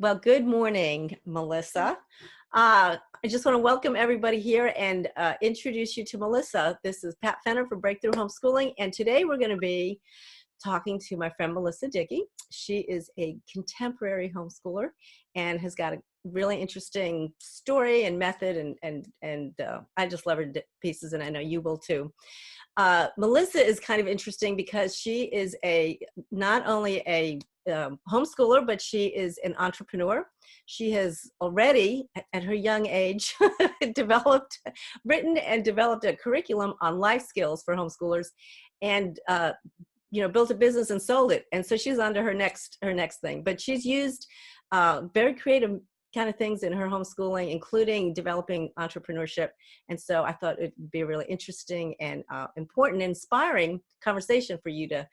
Well, good morning, Melissa. I just want to welcome everybody here and introduce you to Melissa. This is Pat Fenner from Breakthrough Homeschooling, and today we're going to be talking to my friend Melissa Dickey. She is a contemporary homeschooler and has got a really interesting story and method, and I just love her to pieces, and I know you will too. Melissa is kind of interesting because she is not only a homeschooler, but she is an entrepreneur. She has already, at her young age, written and developed a curriculum on life skills for homeschoolers, and built a business and sold it. And so she's on to her next thing. But she's used very creative kind of things in her homeschooling, including developing entrepreneurship. And so I thought it'd be a really interesting and important, inspiring conversation for you to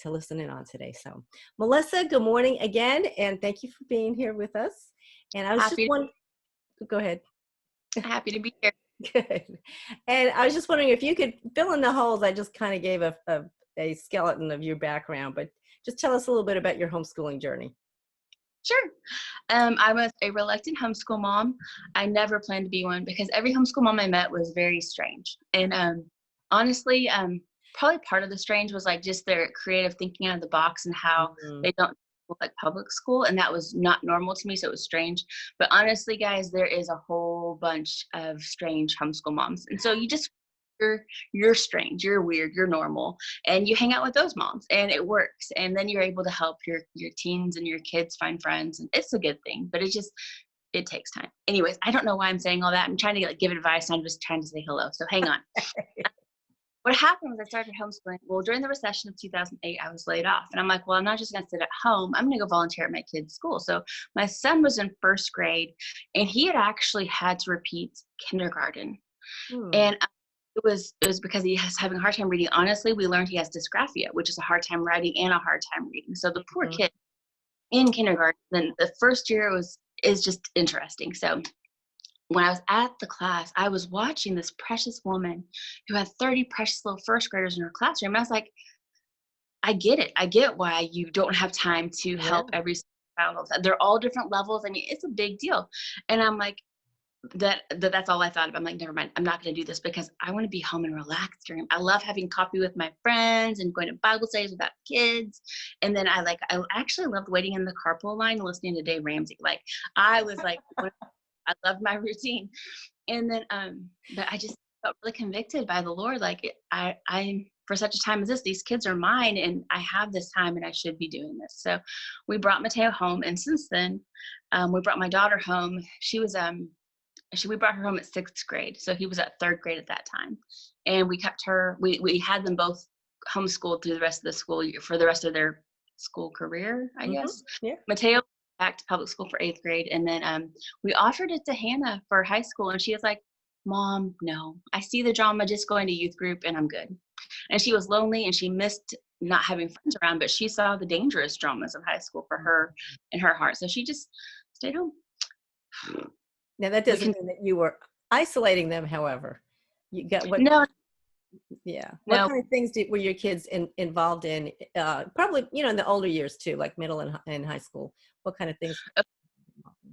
listen in on today. So, Melissa, good morning again, and thank you for being here with us. And I was go ahead. Happy to be here. Good. And I was just wondering if you could fill in the holes. I just kind of gave a skeleton of your background, but just tell us a little bit about your homeschooling journey. Sure. I was a reluctant homeschool mom. I never planned to be one because every homeschool mom I met was very strange. And honestly, probably part of the strange was like just their creative thinking out of the box and how they don't look like public school. And that was not normal to me. So it was strange. But honestly, guys, there is a whole bunch of strange homeschool moms. And so you're strange, you're weird, you're normal, and you hang out with those moms and it works. And then you're able to help your teens and your kids find friends, and it's a good thing, but it takes time. Anyways, I don't know why I'm saying all that. I'm trying to give advice. I'm just trying to say hello. So hang on. What happened was I started homeschooling. Well, during the recession of 2008, I was laid off. And I'm like, well, I'm not just going to sit at home. I'm going to go volunteer at my kid's school. So my son was in first grade, and he had actually had to repeat kindergarten. And it was because he was having a hard time reading. Honestly, we learned he has dysgraphia, which is a hard time writing and a hard time reading. So the poor kid in kindergarten, then the first year is just interesting. So when I was at the class, I was watching this precious woman who had 30 precious little first graders in her classroom. And I was like, I get it. I get why you don't have time to help every child. They're all different levels. I mean, it's a big deal. And I'm like, that's all I thought of. I'm like, never mind. I'm not going to do this because I want to be home and relax I love having coffee with my friends and going to Bible studies with kids. And then I actually loved waiting in the carpool line and listening to Dave Ramsey. Like I was like, I loved my routine. And then, but I just felt really convicted by the Lord. Like I for such a time as this, these kids are mine and I have this time and I should be doing this. So we brought Mateo home. And since then, we brought my daughter home. We brought her home at 6th grade. So he was at 3rd grade at that time. And we kept her, we had them both homeschooled through the rest of the school year for the rest of their school career, I guess. Yeah. Mateo back to public school for 8th grade. And then we offered it to Hannah for high school. And she was like, Mom, no, I see the drama just going to youth group and I'm good. And she was lonely and she missed not having friends around, but she saw the dangerous dramas of high school for her in her heart. So she just stayed home. Now that doesn't mean that you were isolating them, however. You got what? No. Yeah. What kind of things were your kids involved in? Probably, in the older years too, like middle and high school. What kind of things?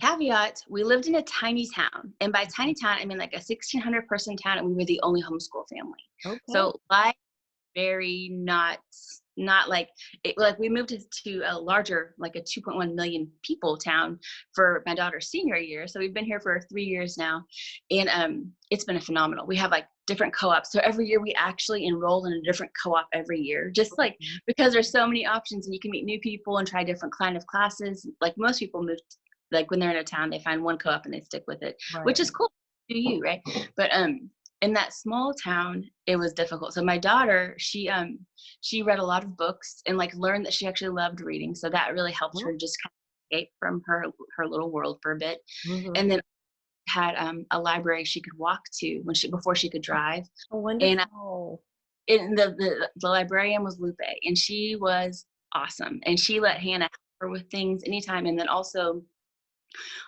Caveat, we lived in a tiny town. And by tiny town, I mean like a 1,600 person town, and we were the only homeschool family. Okay. So life very not like it, like we moved to a larger, like a 2.1 million people town for my daughter's senior year. So we've been here for 3 years now, and it's been phenomenal. We have like different co-ops. So every year we actually enroll in a different co-op every year, just like because there's so many options and you can meet new people and try different kind of classes. Like most people move, like when they're in a town, they find one co-op and they stick with it, which is cool. Do you, right? But in that small town, it was difficult. So my daughter, she read a lot of books and like learned that she actually loved reading. So that really helped her just kind of escape from her little world for a bit. And then had a library she could walk to before she could drive. Oh, wonderful. And the librarian was Lupe, and she was awesome. And she let Hannah help her with things anytime. And then also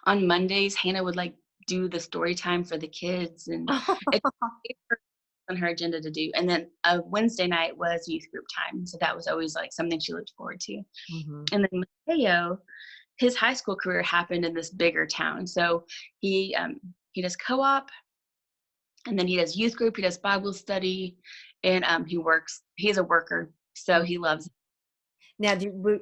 on Mondays, Hannah would like do the story time for the kids, and it's on her agenda to do. And then a Wednesday night was youth group time, so that was always like something she looked forward to. And then Mateo, his high school career happened in this bigger town. So he does co-op, and then he does youth group, he does Bible study, and he's a worker, so he loves it. Now,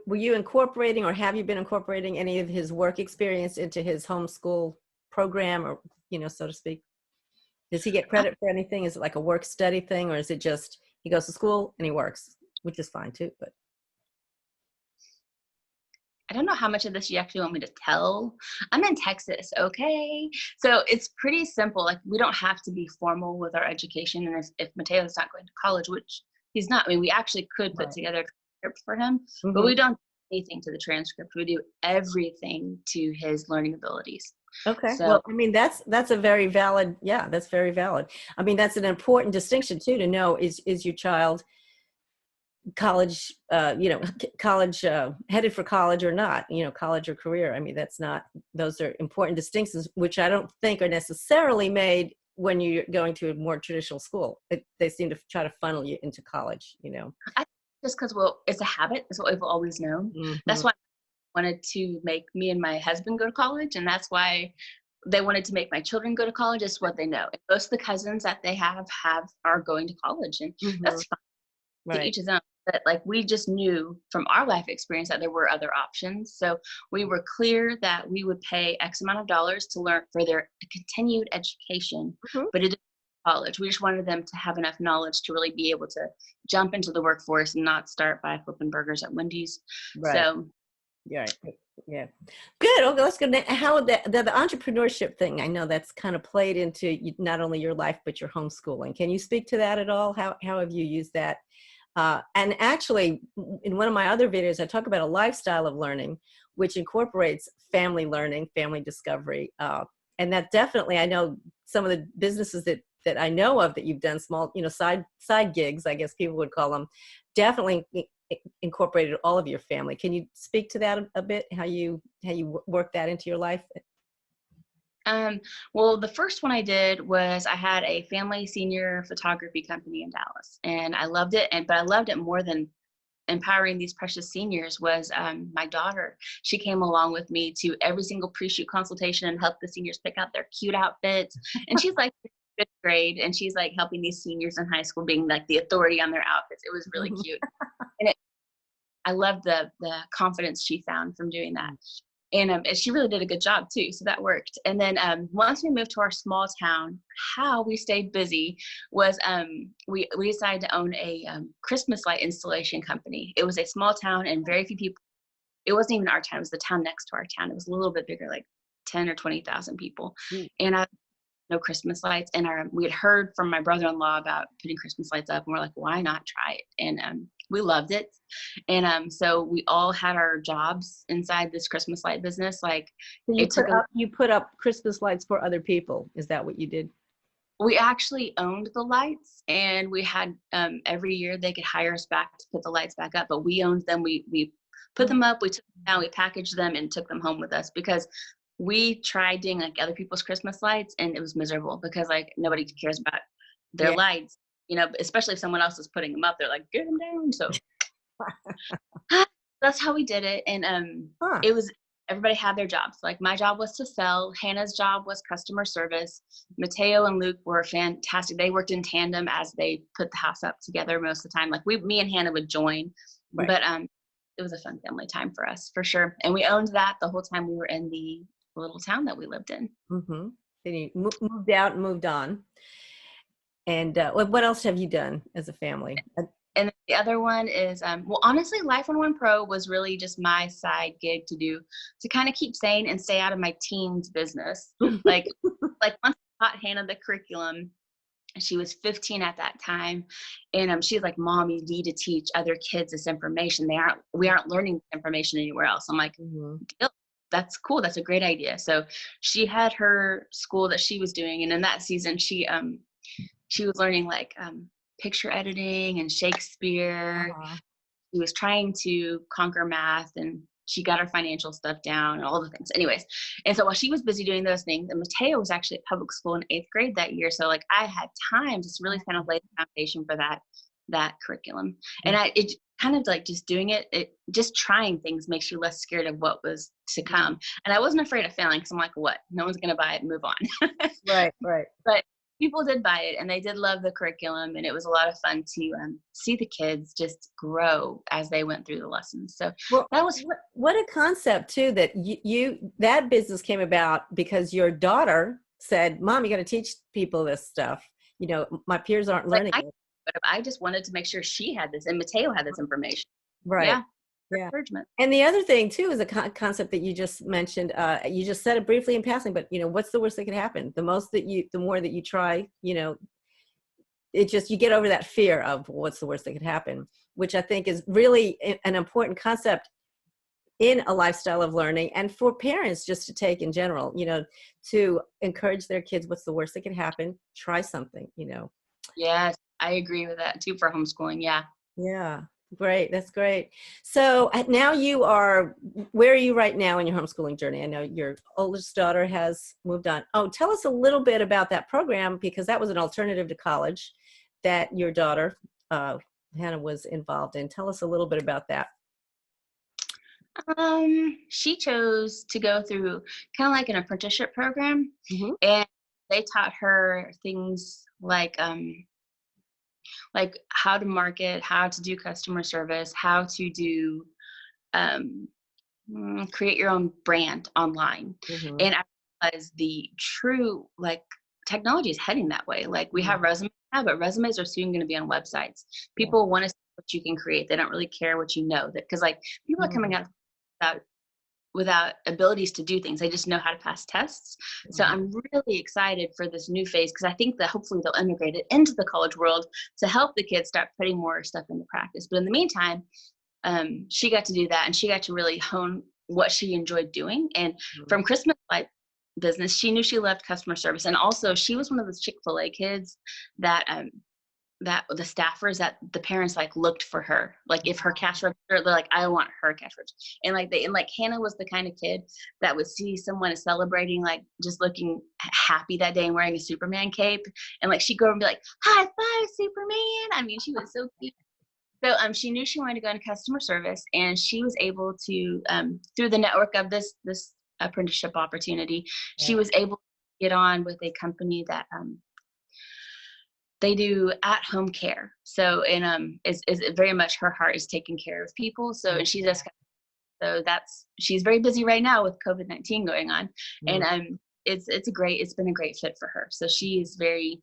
were you incorporating, or have you been incorporating any of his work experience into his homeschool program, or, so to speak? Does he get credit for anything? Is it like a work study thing, or is it just he goes to school and he works, which is fine too, but. I don't know how much of this you actually want me to tell. I'm in Texas, okay? So it's pretty simple. Like, we don't have to be formal with our education. And if Mateo's not going to college, which he's not, I mean, we actually could put together a transcript for him, but we don't do anything to the transcript. We do everything to his learning abilities. Okay. So, well, I mean, that's a very valid, that's very valid. I mean, that's an important distinction too, to know, is your child college, college, headed for college or not, college or career. I mean, those are important distinctions, which I don't think are necessarily made when you're going to a more traditional school. They seem to try to funnel you into college, I just because, it's a habit. It's what we've always known. That's why I wanted to make me and my husband go to college. And that's why they wanted to make my children go to college. It's what they know. And most of the cousins that they are going to college, and that's fine. To each his own. But like, we just knew from our life experience that there were other options. So we were clear that we would pay X amount of dollars to learn for their continued education, but it didn't college. We just wanted them to have enough knowledge to really be able to jump into the workforce and not start by flipping burgers at Wendy's. So yeah. Good. Okay, let's go. How the entrepreneurship thing, I know that's kind of played into not only your life, but your homeschooling. Can you speak to that at all? How have you used that? And actually, in one of my other videos, I talk about a lifestyle of learning, which incorporates family learning, family discovery. And that definitely, I know some of the businesses that I know of that you've done, small, side gigs, I guess people would call them, definitely incorporated all of your family. Can you speak to that a bit? How you work that into your life? Well, the first one I did was I had a family senior photography company in Dallas, and I loved it. But I loved it more than empowering these precious seniors was my daughter. She came along with me to every single pre-shoot consultation and helped the seniors pick out their cute outfits. And she's like fifth grade, and she's like helping these seniors in high school, being like the authority on their outfits. It was really cute. And I loved the confidence she found from doing that. And she really did a good job too, so that worked. And then once we moved to our small town, how we stayed busy was we decided to own a Christmas light installation company. It was a small town and very few people. It wasn't even our town; it was the town next to our town. It was a little bit bigger, like 10 or 20,000 people. And no Christmas lights. And we had heard from my brother-in-law about putting Christmas lights up, and we're like, why not try it? And we loved it. And so we all had our jobs inside this Christmas light business. Like, you put up Christmas lights for other people. Is that what you did? We actually owned the lights, and we had every year they could hire us back to put the lights back up, but we owned them. We put them up, we took them down, we packaged them and took them home with us, because we tried doing like other people's Christmas lights, and it was miserable because like nobody cares about their lights, especially if someone else is putting them up, they're like, get them down. So that's how we did it. And it was, everybody had their jobs. Like, my job was to sell. Hannah's job was customer service. Mateo and Luke were fantastic. They worked in tandem as they put the house up together most of the time. Like, me and Hannah would join, but it was a fun family time for us, for sure. And we owned that the whole time we were in the little town that we lived in. Then you moved out and moved on. And what else have you done as a family? And the other one is, well, honestly, Life on One Pro was really just my side gig to kind of keep sane and stay out of my teens business. Like once I taught Hannah the curriculum, she was 15 at that time, and she's like, Mom, you need to teach other kids this information. We aren't learning information anywhere else. I'm like, that's cool. That's a great idea. So she had her school that she was doing, and in that season, she was learning like picture editing and Shakespeare. She was trying to conquer math, and she got her financial stuff down and all the things. Anyways, and so while she was busy doing those things, and Mateo was actually at public school in 8th grade that year, so like I had time to really kind of lay the foundation for that curriculum. And it kind of like just doing just trying things makes you less scared of what was to come. And I wasn't afraid of failing because I'm like, what? No one's going to buy it and move on. Right, right. But people did buy it and they did love the curriculum, and it was a lot of fun to see the kids just grow as they went through the lessons. So Well, that was what a concept too, that that business came about because your daughter said, Mom, you got to teach people this stuff. You know, my peers aren't like, learning it. but I just wanted to make sure she had this and Mateo had this information. Right. Yeah. Yeah. Encouragement. And the other thing too is a concept that you just mentioned. You just said it briefly in passing, but you know, what's the worst that could happen? The more that you try, you know, it just, you get over that fear of what's the worst that could happen, which I think is really an important concept in a lifestyle of learning, and for parents just to take in general, you know, to encourage their kids. What's the worst that could happen? Try something, you know. Yes, I agree with that too for homeschooling. Yeah. Yeah. Great. That's great. So now where are you right now in your homeschooling journey? I know your oldest daughter has moved on. Oh, tell us a little bit about that program, because that was an alternative to college that your daughter, Hannah, was involved in. Tell us a little bit about that. She chose to go through kind of like an apprenticeship program, Mm-hmm. and they taught her things like how to market, how to do customer service, how to do create your own brand online. Mm-hmm. And I realized the true like technology is heading that way. Like we have resumes now, but resumes are soon going to be on websites. People want to see what you can create. They don't really care what you know, because like people are coming out without abilities to do things. They just know how to pass tests. So I'm really excited for this new phase, because I think that hopefully they'll integrate it into the college world to help the kids start putting more stuff into practice. But in the meantime, she got to do that, and she got to really hone what she enjoyed doing. And from Christmas light business, she knew she loved customer service. And also she was one of those Chick-fil-A kids that that the staffers, that the parents like looked for her, like if her cash register, they're like, I want her cash register. And like Hannah was the kind of kid that would see someone celebrating, like just looking happy that day and wearing a Superman cape, and like she'd go and be like, high five, Superman. I mean, she was so cute. So she knew she wanted to go into customer service, and she was able to through the network of this apprenticeship opportunity, she was able to get on with a company that they do at-home care. So, and is very much her heart is taking care of people. So, and she's she's very busy right now with COVID-19 going on, and it's been a great fit for her. So she is very,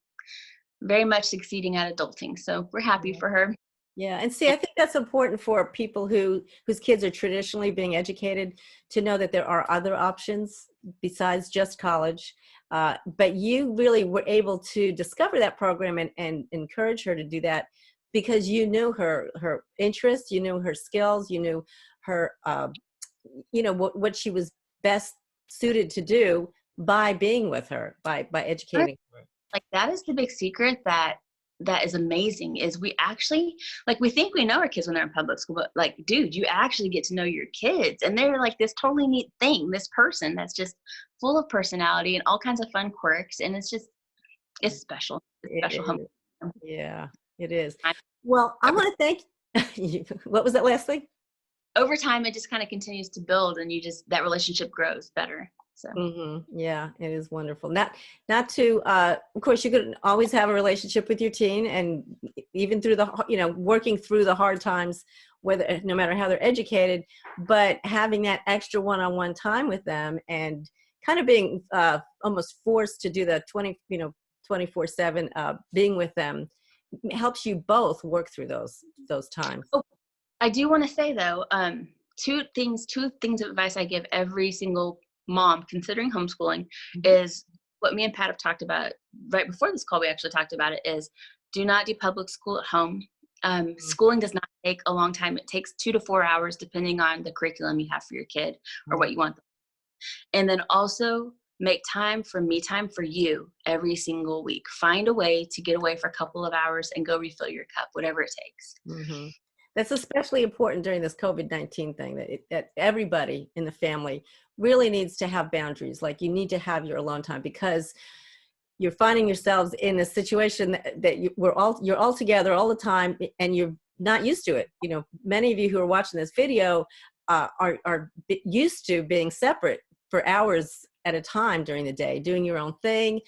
very much succeeding at adulting. So we're happy for her. Yeah, and see, I think that's important for people whose kids are traditionally being educated, to know that there are other options besides just college. But you really were able to discover that program and encourage her to do that, because you knew her interests, you knew her skills, you knew her, you know, what she was best suited to do by being with her, by educating her. Like that is the big secret that is amazing, is we actually, like, we think we know our kids when they're in public school, but like, dude, you actually get to know your kids, and they're like this totally neat thing, this person that's just full of personality and all kinds of fun quirks, and it's special. It's special. Yeah, it is. Well, I want to thank you. What was that last thing? Over time, it just kind of continues to build, and that relationship grows better. So yeah, it is wonderful. Not to, of course, you could always have a relationship with your teen, and even through working through the hard times, no matter how they're educated, but having that extra one-on-one time with them, and kind of being almost forced to do the 24/7 being with them, helps you both work through those times. Oh, I do want to say though, two things of advice I give every single mom considering homeschooling is what me and Pat have talked about right before this call. We actually talked about it, is do not do public school at home. Schooling does not take a long time. It takes 2 to 4 hours depending on the curriculum you have for your kid or what you want. And then also make time for me time for you every single week. Find a way to get away for a couple of hours and go refill your cup, whatever it takes. That's especially important during this COVID-19 thing, that everybody in the family really needs to have boundaries. Like, you need to have your alone time, because you're finding yourselves in a situation that you're all together all the time, and not used to it. You know, many of you who are watching this video are used to being separate for hours at a time during the day, doing your own thing,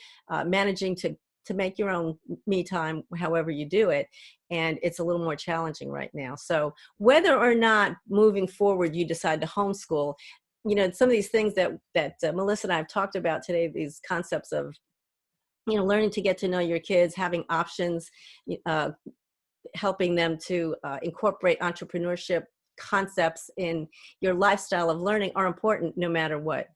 managing to make your own me time, however you do it. And it's a little more challenging right now. So whether or not moving forward you decide to homeschool, you know, some of these things that Melissa and I have talked about today, these concepts of, you know, learning to get to know your kids, having options, helping them to incorporate entrepreneurship concepts in your lifestyle of learning are important no matter what,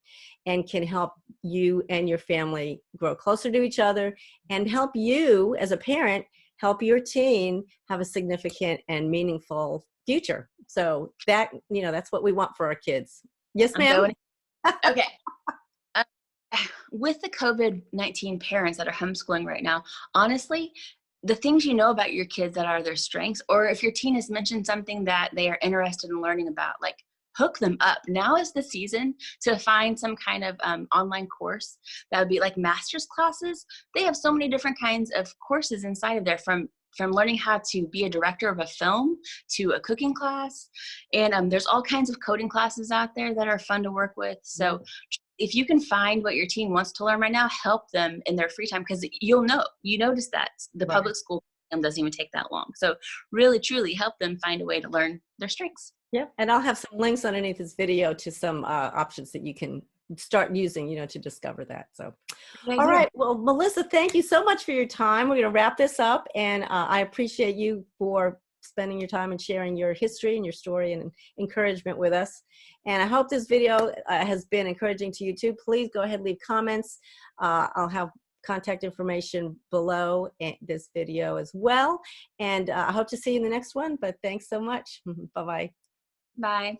and can help you and your family grow closer to each other, and help you as a parent help your teen have a significant and meaningful future. So that, you know, that's what we want for our kids. Yes, I'm ma'am. going. Okay. Uh, with the COVID-19 parents that are homeschooling right now, honestly, the things you know about your kids that are their strengths, or if your teen has mentioned something that they are interested in learning about, like hook them up. Now is the season to find some kind of online course that would be like master's classes. They have so many different kinds of courses inside of there, from learning how to be a director of a film to a cooking class. And there's all kinds of coding classes out there that are fun to work with. So if you can find what your teen wants to learn right now, help them in their free time, because you notice that the public school doesn't even take that long. So really, truly help them find a way to learn their strengths. Yeah, and I'll have some links underneath this video to some options that you can start using, you know, to discover that. So, all right. Well, Melissa, thank you so much for your time. We're going to wrap this up, and I appreciate you for spending your time and sharing your history and your story and encouragement with us. And I hope this video has been encouraging to you too. Please go ahead and leave comments. I'll have contact information below this video as well. And I hope to see you in the next one, but thanks so much. Bye-bye. Bye.